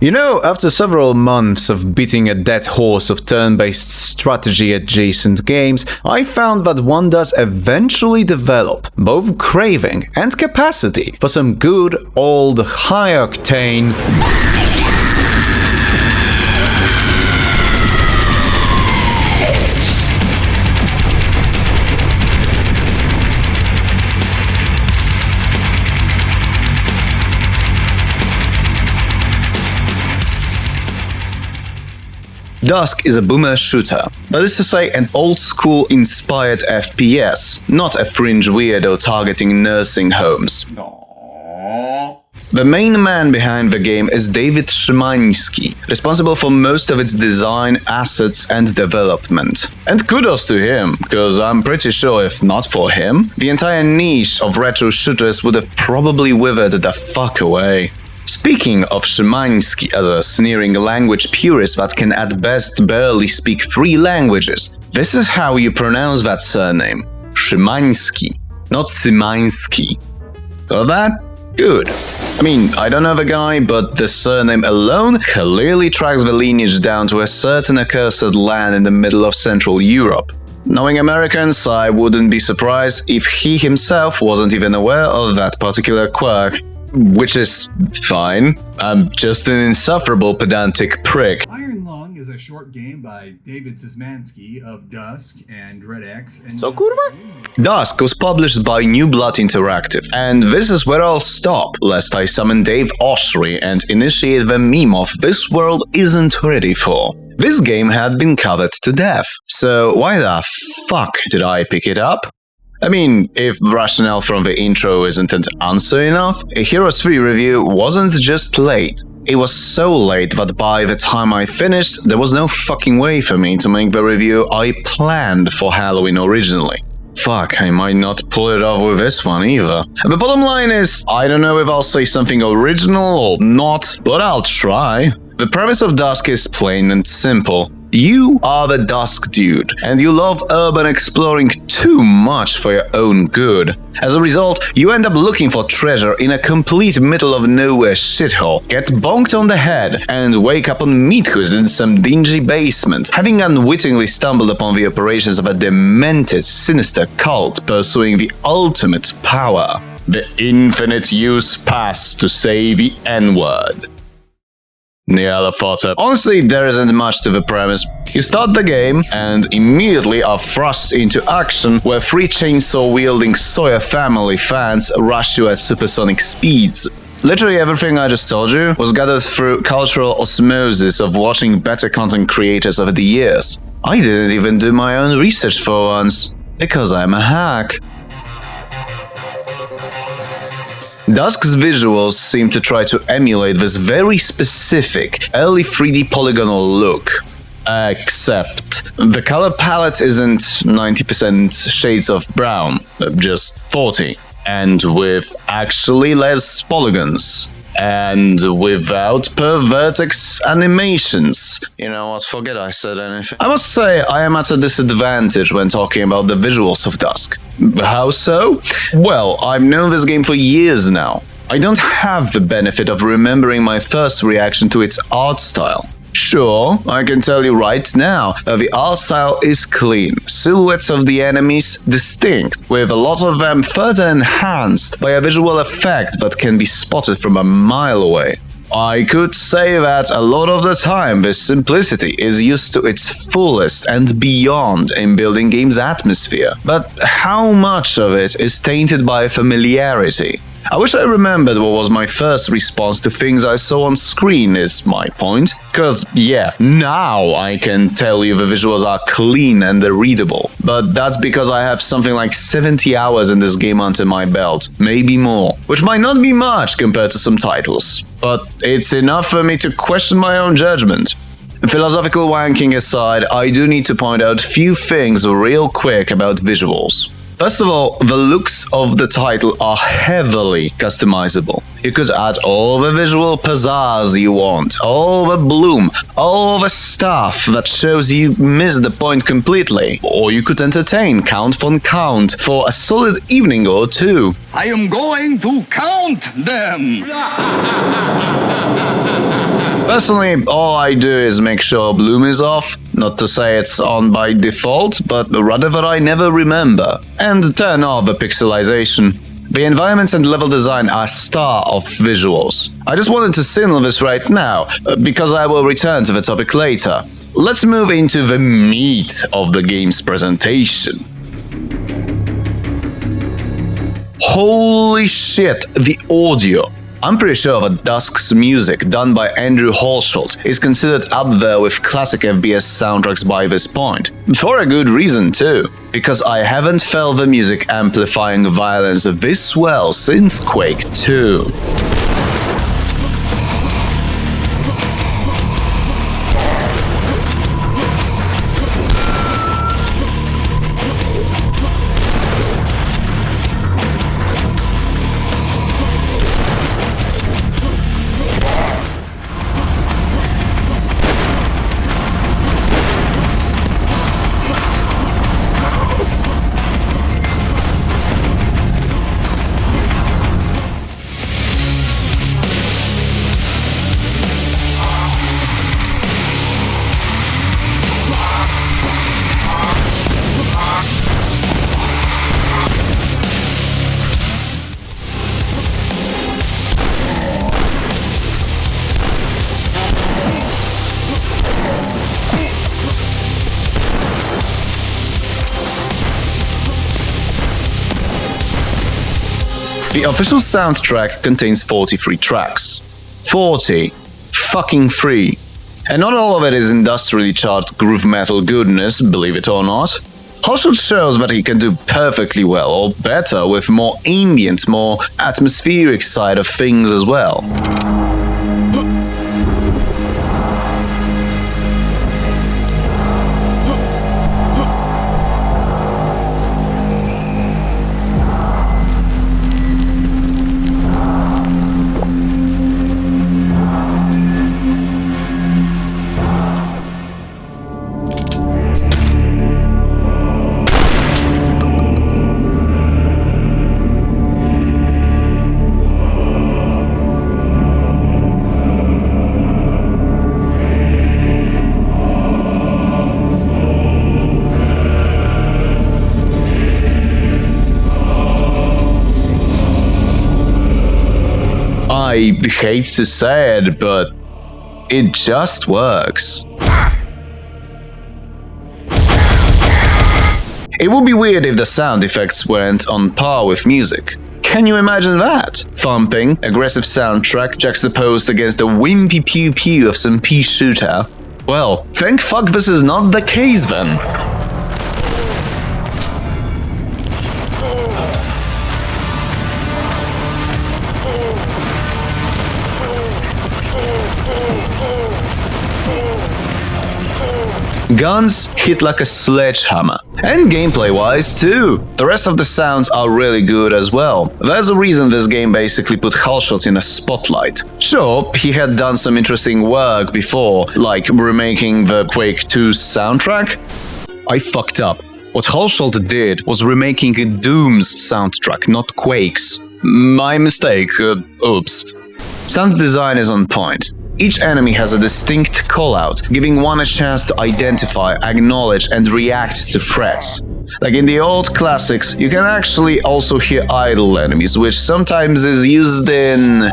You know, after several months of beating a dead horse of turn-based strategy-adjacent games, I found that one does eventually develop both craving and capacity for some good old high-octane DUSK is a boomer shooter, that is to say an old-school inspired FPS, not a fringe weirdo targeting nursing homes. The main man behind the game is David Szymański, responsible for most of its design, assets and development. And kudos to him, cause I'm pretty sure if not for him, the entire niche of retro shooters would have probably withered the fuck away. Speaking of Szymański as a sneering language purist that can at best barely speak 3 languages, this is how you pronounce that surname. Szymański, not Szymański. Got that? Good. I mean, I don't know the guy, but the surname alone clearly tracks the lineage down to a certain accursed land in the middle of Central Europe. Knowing Americans, I wouldn't be surprised if he himself wasn't even aware of that particular quirk. Which is fine. I'm just an insufferable pedantic prick. Iron Lung is a short game by David Szymański of DUSK and DreadX and... So kurwa? DUSK was published by New Blood Interactive, and this is where I'll stop, lest I summon Dave Oshry and initiate the meme of this world isn't ready for. This game had been covered to death, so why the fuck did I pick it up? I mean, if rationale from the intro isn't an answer enough, a Heroes 3 review wasn't just late. It was so late that by the time I finished, there was no fucking way for me to make the review I planned for Halloween originally. Fuck, I might not pull it off with this one either. The bottom line is, I don't know if I'll say something original or not, but I'll try. The premise of DUSK is plain and simple. You are the DUSK dude, and you love urban exploring too much for your own good. As a result, you end up looking for treasure in a complete middle-of-nowhere shithole, get bonked on the head, and wake up on meathood in some dingy basement, having unwittingly stumbled upon the operations of a demented, sinister cult pursuing the ultimate power. The infinite use pass to say the N-word. Yeah, I thought so. Honestly, there isn't much to the premise. You start the game and immediately are thrust into action where 3 chainsaw-wielding Sawyer family fans rush you at supersonic speeds. Literally everything I just told you was gathered through cultural osmosis of watching better content creators over the years. I didn't even do my own research for once, because I'm a hack. DUSK's visuals seem to try to emulate this very specific, early 3D polygonal look. Except, the color palette isn't 90% shades of brown, just 40, and with actually less polygons. And without per-vertex animations. You know what, forget I said anything. I must say, I am at a disadvantage when talking about the visuals of DUSK. How so? Well, I've known this game for years now. I don't have the benefit of remembering my first reaction to its art style. Sure, I can tell you right now that the art style is clean, silhouettes of the enemies distinct, with a lot of them further enhanced by a visual effect that can be spotted from a mile away. I could say that a lot of the time this simplicity is used to its fullest and beyond in building game's atmosphere, but how much of it is tainted by familiarity? I wish I remembered what was my first response to things I saw on screen is my point. Cause yeah, now I can tell you the visuals are clean and readable. But that's because I have something like 70 hours in this game under my belt, maybe more. Which might not be much compared to some titles, but it's enough for me to question my own judgment. Philosophical wanking aside, I do need to point out few things real quick about visuals. First of all, the looks of the title are heavily customizable. You could add all the visual pizzazz you want, all the bloom, all the stuff that shows you missed the point completely, or you could entertain Count von Count for a solid evening or two. I am going to count them! Personally, all I do is make sure bloom is off, not to say it's on by default, but rather that I never remember, and turn off the pixelization. The environments and level design are star of visuals. I just wanted to signal this right now, because I will return to the topic later. Let's move into the meat of the game's presentation. Holy shit, the audio! I'm pretty sure that DUSK's music, done by Andrew Halsholt, is considered up there with classic FPS soundtracks by this point. For a good reason too, because I haven't felt the music amplifying violence this well since Quake 2. The official soundtrack contains 43 tracks. 40. Fucking free. And not all of it is industrially charged groove metal goodness, believe it or not. Halsholt shows that he can do perfectly well, or better, with more ambient, more atmospheric side of things as well. I hate to say it, but it just works. It would be weird if the sound effects weren't on par with music. Can you imagine that? Thumping, aggressive soundtrack juxtaposed against the wimpy pew-pew of some pea shooter. Well, thank fuck this is not the case then. Guns hit like a sledgehammer. And gameplay-wise too. The rest of the sounds are really good as well. There's a reason this game basically put Halsholt in a spotlight. Sure, he had done some interesting work before, like remaking the Quake 2 soundtrack. I fucked up. What Halsholt did was remaking Doom's soundtrack, not Quake's. My mistake, oops. Sound design is on point. Each enemy has a distinct callout, giving one a chance to identify, acknowledge, and react to threats. Like in the old classics, you can actually also hear idle enemies, which sometimes is used in...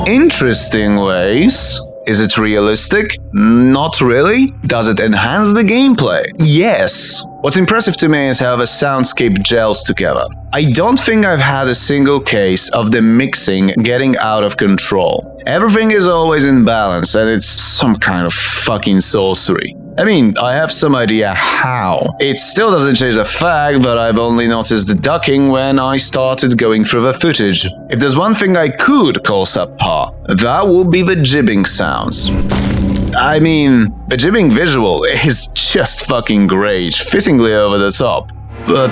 interesting ways. Is it realistic? Not really. Does it enhance the gameplay? Yes. What's impressive to me is how the soundscape gels together. I don't think I've had a single case of the mixing getting out of control. Everything is always in balance, and it's some kind of fucking sorcery. I mean, I have some idea how. It still doesn't change the fact that I've only noticed the ducking when I started going through the footage. If there's one thing I could call subpar, that would be the jibbing sounds. I mean, the jibbing visual is just fucking great, fittingly over the top. But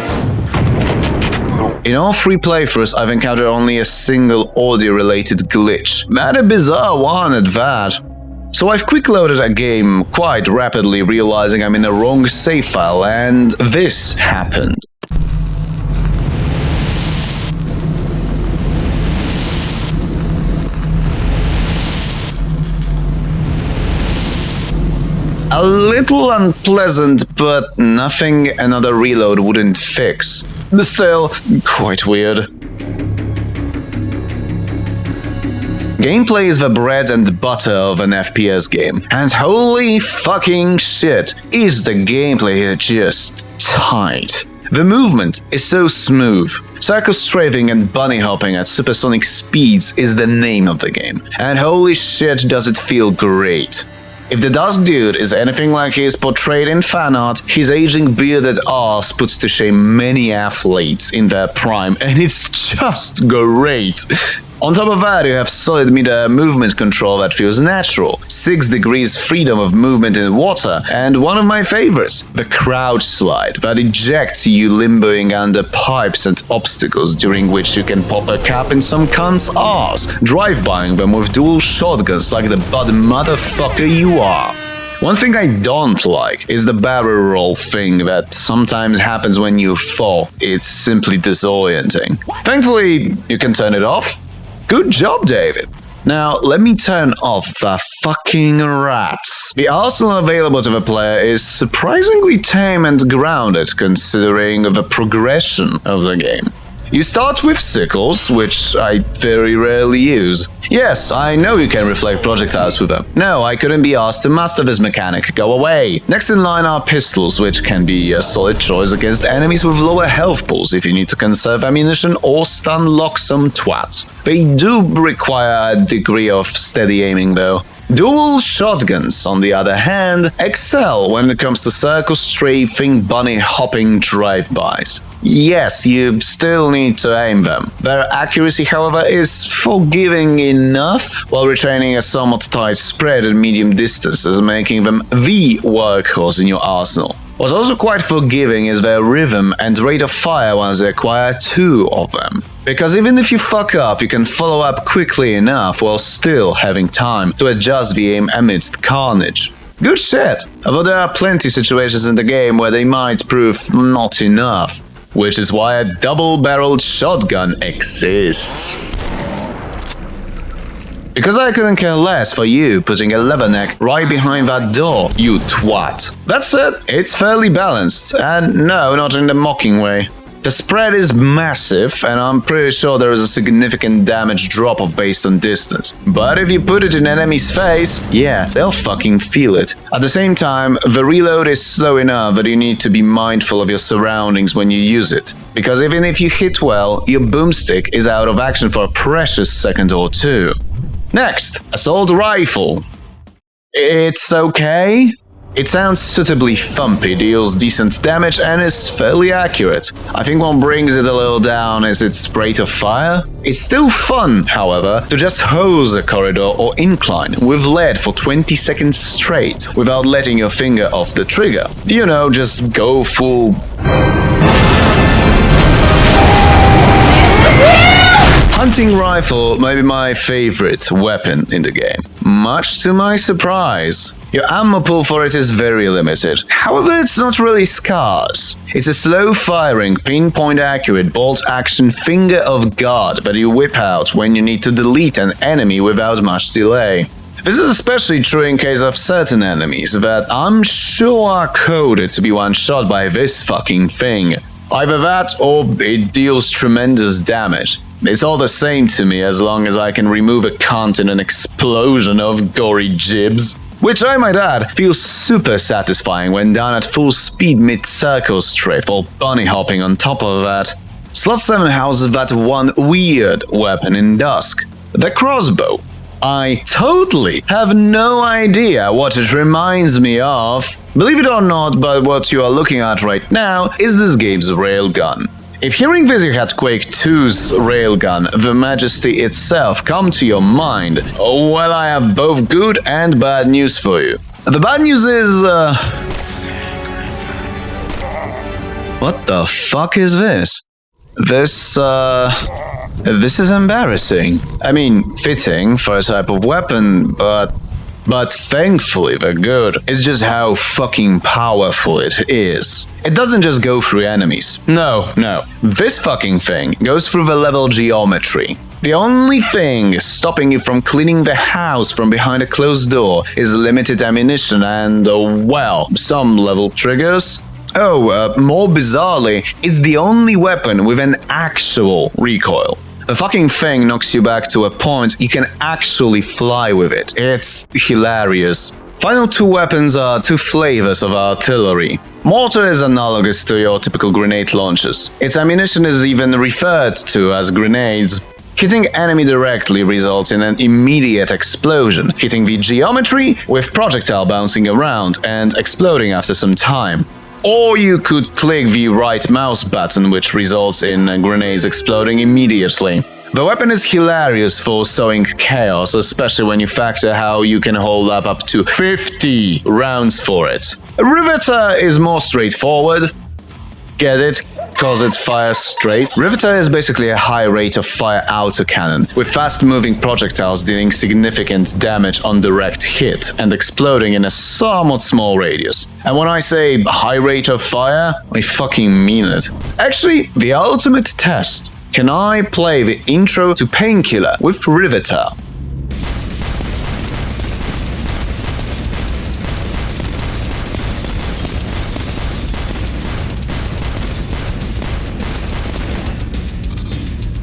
in all three playthroughs, I've encountered only a single audio-related glitch, and a bizarre one at that. So I've quick-loaded a game quite rapidly, realizing I'm in the wrong save file, and this happened. A little unpleasant, but nothing another reload wouldn't fix. Still, quite weird. Gameplay is the bread and butter of an FPS game, and holy fucking shit, is the gameplay here just tight. The movement is so smooth. Circle strafing and bunny hopping at supersonic speeds is the name of the game, and holy shit does it feel great. If the Dusk dude is anything like he is portrayed in fan art, his aging bearded arse puts to shame many athletes in their prime, and it's just great. On top of that, you have solid meter movement control that feels natural, 6 degrees freedom of movement in water, and one of my favorites, the crouch slide that ejects you limboing under pipes and obstacles, during which you can pop a cap in some cunt's arse, drive-bying them with dual shotguns like the bud motherfucker you are. One thing I don't like is the barrel roll thing that sometimes happens when you fall. It's simply disorienting. Thankfully, you can turn it off. Good job, David. Now, let me turn off the fucking rats. The arsenal available to the player is surprisingly tame and grounded considering the progression of the game. You start with sickles, which I very rarely use. Yes, I know you can reflect projectiles with them. No, I couldn't be asked to master this mechanic. Go away. Next in line are pistols, which can be a solid choice against enemies with lower health pools if you need to conserve ammunition or stun lock some twats. They do require a degree of steady aiming though. Dual shotguns, on the other hand, excel when it comes to circle strafing, bunny hopping drive-bys. Yes, you still need to aim them. Their accuracy, however, is forgiving enough, while retaining a somewhat tight spread at medium distances, making them the workhorse in your arsenal. What's also quite forgiving is their rhythm and rate of fire once they acquire 2 of them. Because even if you fuck up, you can follow up quickly enough while still having time to adjust the aim amidst carnage. Good shit! Although there are plenty situations in the game where they might prove not enough, which is why a double-barreled shotgun exists. Because I couldn't care less for you putting a leatherneck right behind that door, you twat. That's it, it's fairly balanced, and no, not in the mocking way. The spread is massive, and I'm pretty sure there is a significant damage drop-off based on distance. But if you put it in an enemy's face, yeah, they'll fucking feel it. At the same time, the reload is slow enough that you need to be mindful of your surroundings when you use it. Because even if you hit well, your boomstick is out of action for a precious second or two. Next, assault rifle. It's okay. It sounds suitably thumpy, deals decent damage, and is fairly accurate. I think what brings it a little down is its rate of fire. It's still fun, however, to just hose a corridor or incline with lead for 20 seconds straight without letting your finger off the trigger. You know, just go full... Hunting rifle may be my favorite weapon in the game, much to my surprise. Your ammo pool for it is very limited, however it's not really scarce. It's a slow-firing, pinpoint-accurate bolt-action finger of God that you whip out when you need to delete an enemy without much delay. This is especially true in case of certain enemies that I'm sure are coded to be one-shot by this fucking thing. Either that or it deals tremendous damage. It's all the same to me as long as I can remove a cunt in an explosion of gory jibs. Which I might add, feels super satisfying when done at full speed mid-circle strafe or bunny hopping on top of that. Slot 7 houses that one weird weapon in Dusk, the crossbow. I totally have no idea what it reminds me of. Believe it or not, but what you are looking at right now is this game's railgun. If hearing this you had Quake 2's railgun, the Majesty itself, come to your mind, well, I have both good and bad news for you. The bad news is, what the fuck is this? This is embarrassing. I mean, fitting for a type of weapon, but But thankfully they're good. It's just how fucking powerful it is. It doesn't just go through enemies. No. This fucking thing goes through the level geometry. The only thing stopping you from cleaning the house from behind a closed door is limited ammunition and, well, some level triggers. More bizarrely, it's the only weapon with an actual recoil. The fucking thing knocks you back to a point you can actually fly with it. It's hilarious. Final two weapons are two flavors of artillery. Mortar is analogous to your typical grenade launchers. Its ammunition is even referred to as grenades. Hitting enemy directly results in an immediate explosion, hitting the geometry with projectile bouncing around and exploding after some time. Or you could click the right mouse button, which results in grenades exploding immediately. The weapon is hilarious for sowing chaos, especially when you factor how you can hold up to 50 rounds for it. Riveter is more straightforward. Get it? Cause it fires straight. Riveter is basically a high rate of fire autocannon, with fast-moving projectiles dealing significant damage on direct hit and exploding in a somewhat small radius. And when I say high rate of fire, I fucking mean it. Actually, the ultimate test. Can I play the intro to Painkiller with Riveter?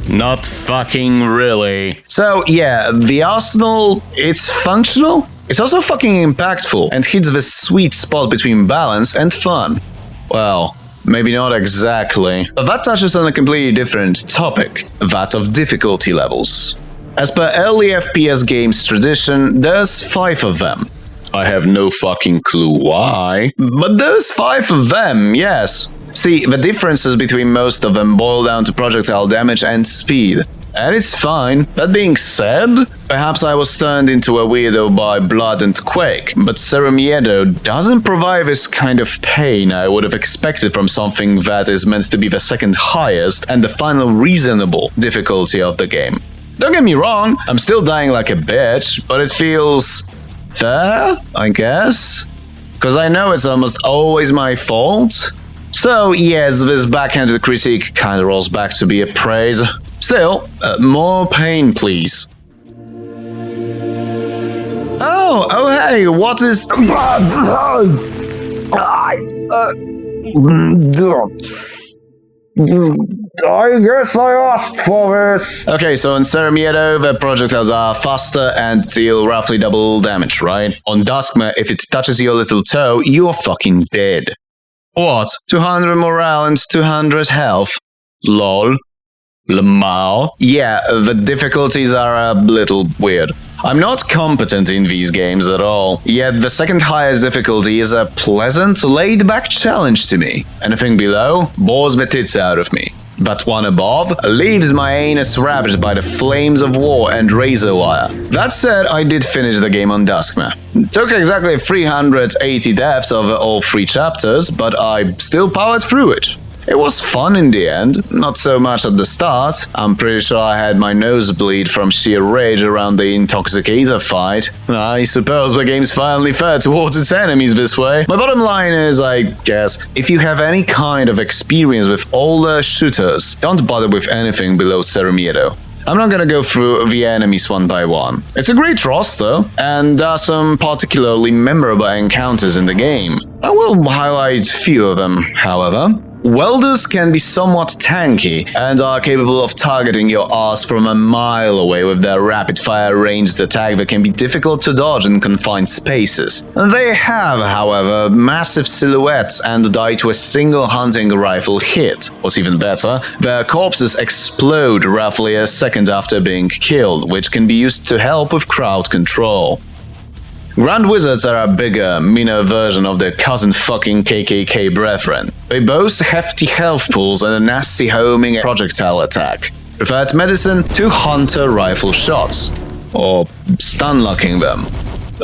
Not fucking really. So yeah, the arsenal, it's functional. It's also fucking impactful and hits the sweet spot between balance and fun. Well, maybe not exactly. But that touches on a completely different topic, that of difficulty levels. As per early FPS games tradition, there's 5 of them. I have no fucking clue why, but there's 5 of them, yes. See, the differences between most of them boil down to projectile damage and speed. And it's fine. That being said, perhaps I was turned into a weirdo by Blood and Quake, but Serumiedo doesn't provide this kind of pain I would have expected from something that is meant to be the second highest and the final reasonable difficulty of the game. Don't get me wrong, I'm still dying like a bitch, but it feels fair, I guess? Cause I know it's almost always my fault. So yes, this backhanded critique kinda rolls back to be a praise. Still, more pain, please. Oh hey, what is... I guess I asked for this. Okay, so in Serumiedo, the projectiles are faster and deal roughly double damage, right? On DUSK, if it touches your little toe, you're fucking dead. What? 200 morale and 200 health? Lol. Lamau? Yeah, the difficulties are a little weird. I'm not competent in these games at all, yet the second highest difficulty is a pleasant, laid-back challenge to me. Anything below bores the tits out of me. But one above leaves my anus ravaged by the flames of war and razor wire. That said, I did finish the game on DUSK. Took exactly 380 deaths over all 3 chapters, but I still powered through it. It was fun in the end, not so much at the start. I'm pretty sure I had my nose bleed from sheer rage around the Intoxicator fight. I suppose the game's finally fair towards its enemies this way. My bottom line is, I guess, if you have any kind of experience with older shooters, don't bother with anything below Serumiedo. I'm not gonna go through the enemies one by one. It's a great roster, and there are some particularly memorable encounters in the game. I will highlight few of them, however. Welders can be somewhat tanky and are capable of targeting your ass from a mile away with their rapid-fire ranged attack that can be difficult to dodge in confined spaces. They have, however, massive silhouettes and die to a single hunting rifle hit. What's even better, their corpses explode roughly a second after being killed, which can be used to help with crowd control. Grand Wizards are a bigger, meaner version of their cousin-fucking KKK brethren. They boast hefty health pools and a nasty homing projectile attack. Preferred medicine to hunter rifle shots. Or stun-locking them.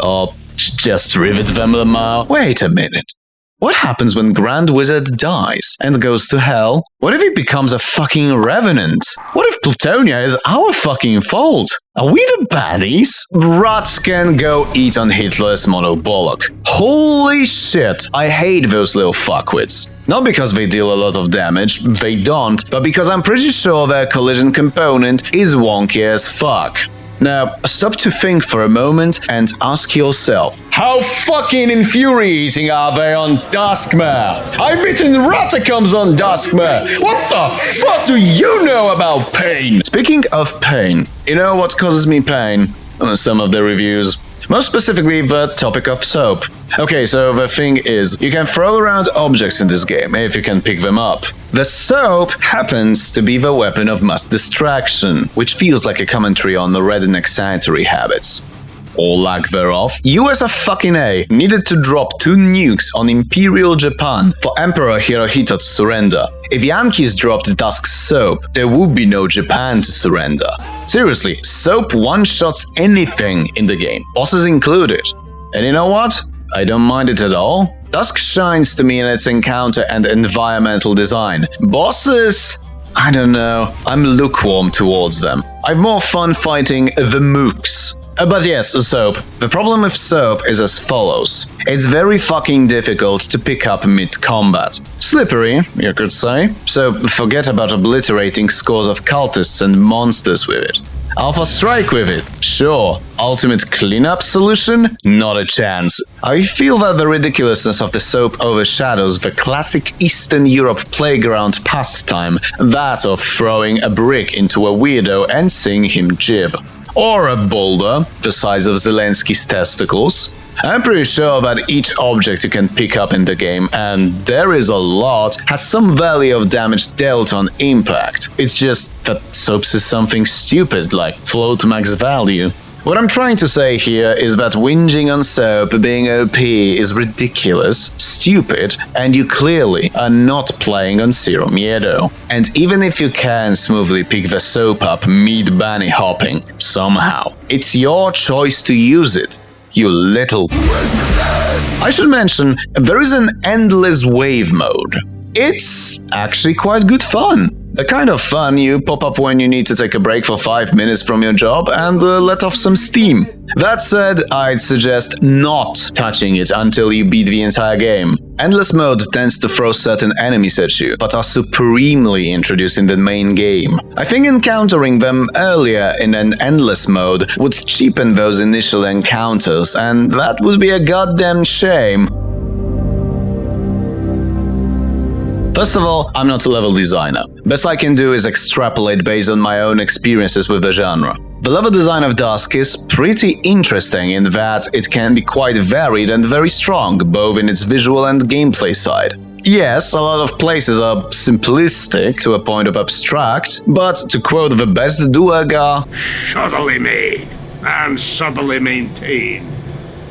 Or just rivet them a mile. Wait a minute. What happens when Grand Wizard dies and goes to hell? What if he becomes a fucking revenant? What if Plutonia is our fucking fault. Are we the baddies? Rats can go eat on Hitler's monobollock. Holy shit, I hate those little fuckwits. Not because they deal a lot of damage, they don't, but because I'm pretty sure their collision component is wonky as fuck. Now, stop to think for a moment and ask yourself, how fucking infuriating are they on Duskmare? I've beaten Ratacombs on Duskmare! What the fuck do you know about pain? Speaking of pain, you know what causes me pain? Some of the reviews. Most specifically, the topic of soap. Okay, so the thing is, you can throw around objects in this game if you can pick them up. The soap happens to be the weapon of mass distraction, which feels like a commentary on the redneck sanitary habits. Or lack thereof. You as a fucking A needed to drop 2 nukes on Imperial Japan for Emperor Hirohito to surrender. If Yankees dropped Dusk soap, there would be no Japan to surrender. Seriously, soap one-shots anything in the game, bosses included. And you know what? I don't mind it at all. Dusk shines to me in its encounter and environmental design. Bosses? I don't know. I'm lukewarm towards them. I've more fun fighting the mooks. But yes, soap. The problem with soap is as follows. It's very fucking difficult to pick up mid-combat. Slippery, you could say. So forget about obliterating scores of cultists and monsters with it. Alpha Strike with it, sure. Ultimate cleanup solution? Not a chance. I feel that the ridiculousness of the soap overshadows the classic Eastern Europe playground pastime, that of throwing a brick into a weirdo and seeing him jib. Or a boulder, the size of Zelensky's testicles. I'm pretty sure that each object you can pick up in the game, and there is a lot, has some value of damage dealt on impact. It's just that soaps is something stupid, like float max value. What I'm trying to say here is that whinging on soap being OP is ridiculous, stupid, and you clearly are not playing on Zero Miedo. And even if you can smoothly pick the soap up mid-bunny hopping, somehow, it's your choice to use it, you little... I should mention, there is an endless wave mode. It's actually quite good fun. The kind of fun you pop up when you need to take a break for 5 minutes from your job and let off some steam. That said, I'd suggest not touching it until you beat the entire game. Endless mode tends to throw certain enemies at you, but are supremely introduced in the main game. I think encountering them earlier in an endless mode would cheapen those initial encounters, and that would be a goddamn shame. First of all, I'm not a level designer. Best I can do is extrapolate based on my own experiences with the genre. The level design of Dusk is pretty interesting in that it can be quite varied and very strong, both in its visual and gameplay side. Yes, a lot of places are simplistic to a point of abstract, but to quote the best duergar, "Shoddily made and subtly maintained,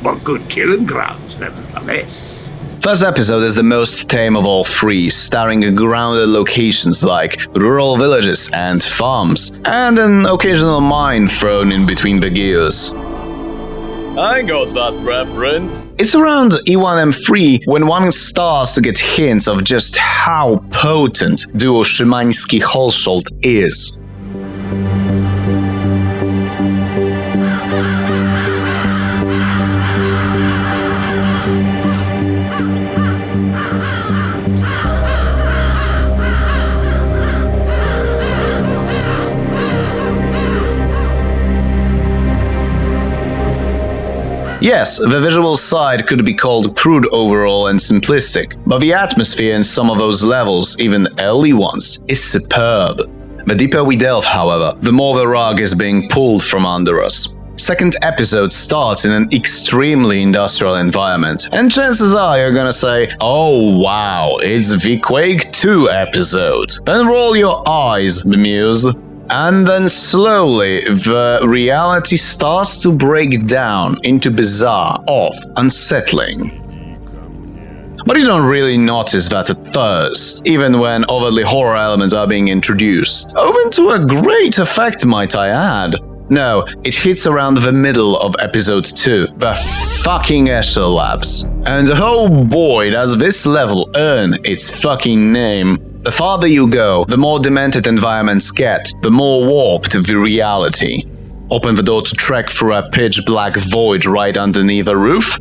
but good killing grounds nevertheless." First episode is the most tame of all 3, starring grounded locations like rural villages and farms, and an occasional mine thrown in between the gears. I got that reference. It's around E1M3 when one starts to get hints of just how potent duo Szymański-Holsholt is. Yes, the visual side could be called crude overall and simplistic, but the atmosphere in some of those levels, even early ones, is superb. The deeper we delve, however, the more the rug is being pulled from under us. Second episode starts in an extremely industrial environment, and chances are you're gonna say, "Oh wow, it's the Quake 2 episode." Then roll your eyes, bemused. And then slowly, the reality starts to break down into bizarre, off, unsettling. But you don't really notice that at first, even when overtly horror elements are being introduced. Often to a great effect, might I add. No, it hits around the middle of episode 2, the fucking Escher Labs. And oh boy, does this level earn its fucking name. The farther you go, the more demented environments get, the more warped the reality. Open the door to trek through a pitch-black void right underneath a roof?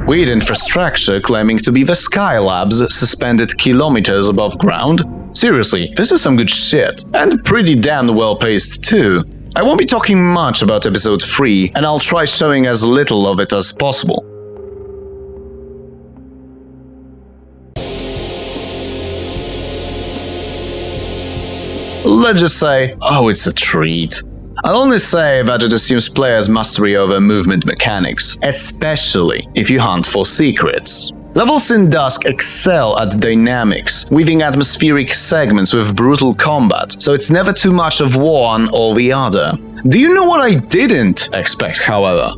Weird infrastructure claiming to be the Skylabs suspended kilometers above ground? Seriously, this is some good shit. And pretty damn well paced too. I won't be talking much about episode 3, and I'll try showing as little of it as possible. Let's just say, oh, it's a treat. I'll only say that it assumes players' mastery over movement mechanics, especially if you hunt for secrets. Levels in Dusk excel at dynamics, weaving atmospheric segments with brutal combat, so it's never too much of one or the other. Do you know what I didn't expect, however?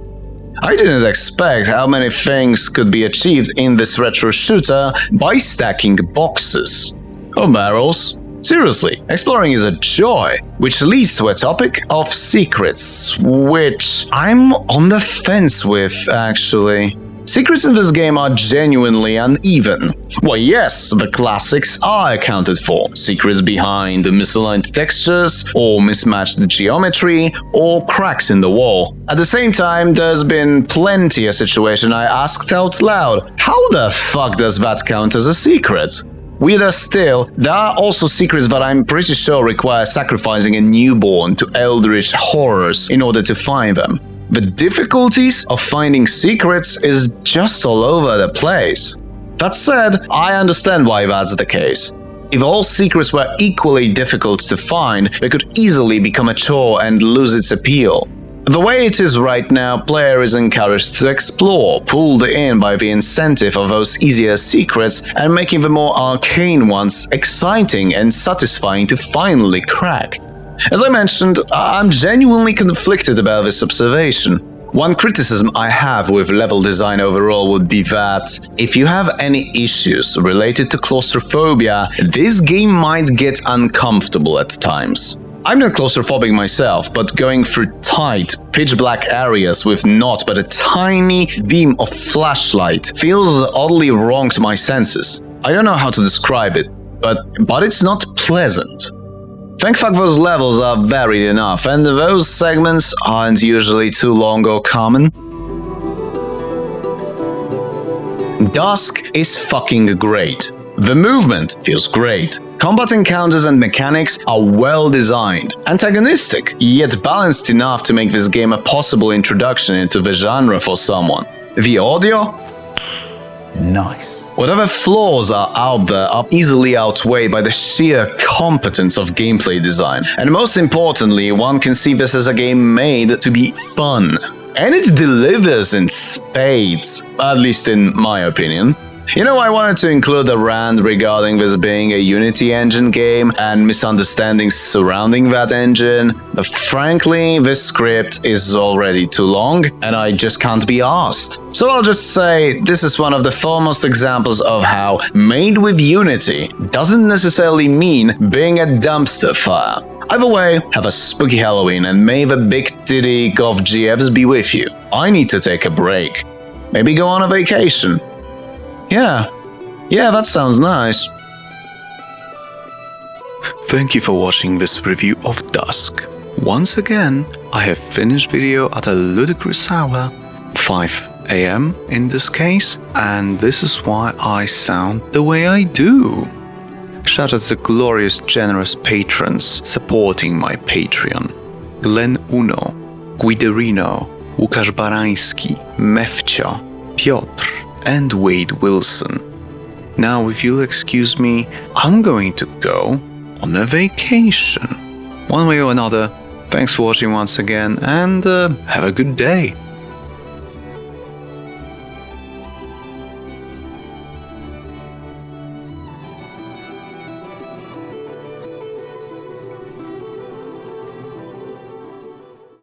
I didn't expect how many things could be achieved in this retro shooter by stacking boxes. Or barrels. Seriously, exploring is a joy, which leads to a topic of secrets, which I'm on the fence with, actually. Secrets in this game are genuinely uneven. Well, yes, the classics are accounted for. Secrets behind misaligned textures, or mismatched geometry, or cracks in the wall. At the same time, there's been plenty a situation I asked out loud, how the fuck does that count as a secret? Weirder still, there are also secrets that I'm pretty sure require sacrificing a newborn to Eldritch horrors in order to find them. The difficulties of finding secrets is just all over the place. That said, I understand why that's the case. If all secrets were equally difficult to find, they could easily become a chore and lose its appeal. The way it is right now, player is encouraged to explore, pulled in by the incentive of those easier secrets and making the more arcane ones exciting and satisfying to finally crack. As I mentioned, I'm genuinely conflicted about this observation. One criticism I have with level design overall would be that if you have any issues related to claustrophobia, this game might get uncomfortable at times. I'm not claustrophobic myself, but going through tight, pitch-black areas with naught but a tiny beam of flashlight feels oddly wrong to my senses. I don't know how to describe it, but it's not pleasant. Thank fuck those levels are varied enough, and those segments aren't usually too long or common. Dusk is fucking great. The movement feels great. Combat encounters and mechanics are well designed, antagonistic, yet balanced enough to make this game a possible introduction into the genre for someone. The audio? Nice. Whatever flaws are out there are easily outweighed by the sheer competence of gameplay design. And most importantly, one can see this as a game made to be fun. And it delivers in spades, at least in my opinion. You know, I wanted to include a rant regarding this being a Unity engine game and misunderstandings surrounding that engine, but frankly, this script is already too long and I just can't be asked. So I'll just say this is one of the foremost examples of how made with Unity doesn't necessarily mean being a dumpster fire. Either way, have a spooky Halloween and may the big titty golf GFs be with you. I need to take a break. Maybe go on a vacation. Yeah, that sounds nice. Thank you for watching this review of Dusk. Once again, I have finished video at a ludicrous hour, 5 AM in this case, and this is why I sound the way I do. Shout out to the glorious, generous patrons supporting my Patreon. Glenn Uno, Guiderino, Łukasz Barański, Mefcio, Piotr, and Wade Wilson. Now, if you'll excuse me, I'm going to go on a vacation. One way or another, thanks for watching once again, and have a good day.